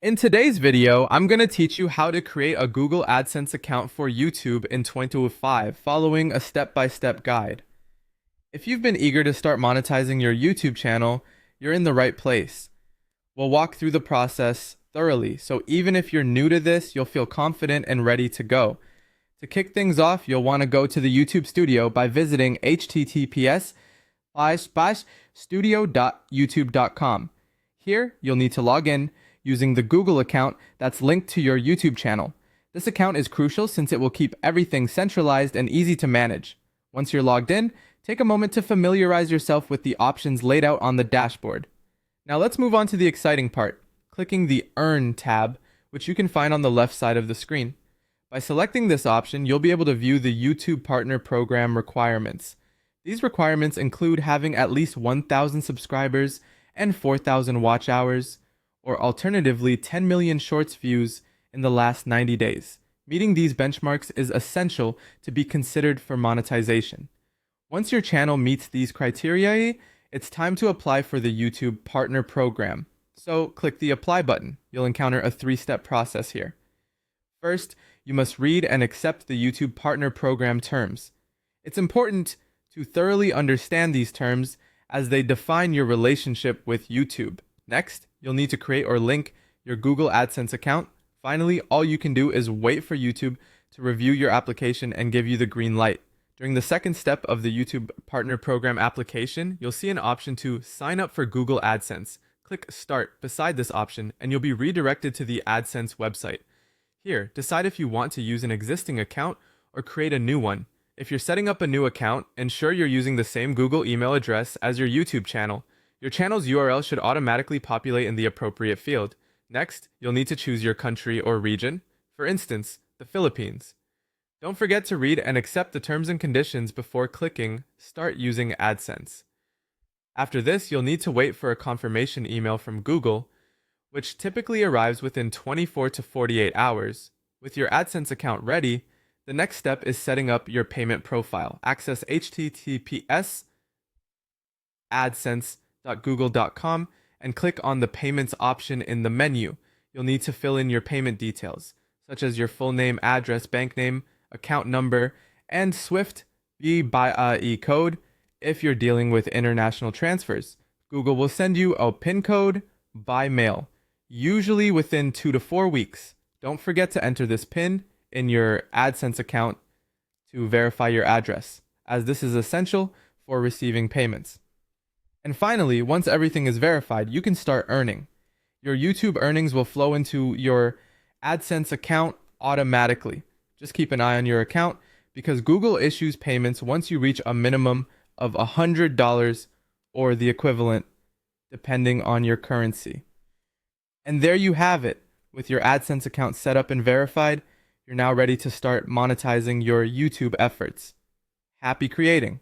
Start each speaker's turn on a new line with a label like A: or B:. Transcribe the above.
A: In today's video, I'm going to teach you how to create a Google AdSense account for YouTube in 2025 following a step-by-step guide. If you've been eager to start monetizing your YouTube channel, you're in the right place. We'll walk through the process thoroughly, so even if you're new to this, you'll feel confident and ready to go. To kick things off, you'll want to go to the YouTube studio by visiting https://studio.youtube.com. Here, you'll need to log in using the Google account that's linked to your YouTube channel. This account is crucial since it will keep everything centralized and easy to manage. Once you're logged in, take a moment to familiarize yourself with the options laid out on the dashboard. Now let's move on to the exciting part, clicking the Earn tab, which you can find on the left side of the screen. By selecting this option, you'll be able to view the YouTube Partner Program requirements. These requirements include having at least 1,000 subscribers and 4,000 watch hours, or alternatively 10 million shorts views in the last 90 days. Meeting these benchmarks is essential to be considered for monetization. Once your channel meets these criteria, it's time to apply for the YouTube Partner Program. So click the Apply button. You'll encounter a three-step process here. First, you must read and accept the YouTube Partner Program terms. It's important to thoroughly understand these terms as they define your relationship with YouTube. Next, you'll need to create or link your Google AdSense account. Finally, all you can do is wait for YouTube to review your application and give you the green light. During the second step of the YouTube Partner Program application, you'll see an option to sign up for Google AdSense. Click Start beside this option and you'll be redirected to the AdSense website. Here, decide if you want to use an existing account or create a new one. If you're setting up a new account, ensure you're using the same Google email address as your YouTube channel. Your channel's URL should automatically populate in the appropriate field. Next, you'll need to choose your country or region, for instance, the Philippines. Don't forget to read and accept the terms and conditions before clicking Start using AdSense. After this, you'll need to wait for a confirmation email from Google, which typically arrives within 24 to 48 hours. With your AdSense account ready, the next step is setting up your payment profile. Access https://adsense.google.com and click on the Payments option in the menu. You'll need to fill in your payment details, such as your full name, address, bank name, account number, and SWIFT BIE code if you're dealing with international transfers. Google will send you a PIN code by mail, usually within 2 to 4 weeks. Don't forget to enter this PIN in your AdSense account to verify your address, as this is essential for receiving payments. And finally, once everything is verified, you can start earning. Your YouTube earnings will flow into your AdSense account automatically. Just keep an eye on your account because Google issues payments once you reach a minimum of $100 or the equivalent, depending on your currency. And there you have it. With your AdSense account set up and verified, you're now ready to start monetizing your YouTube efforts. Happy creating!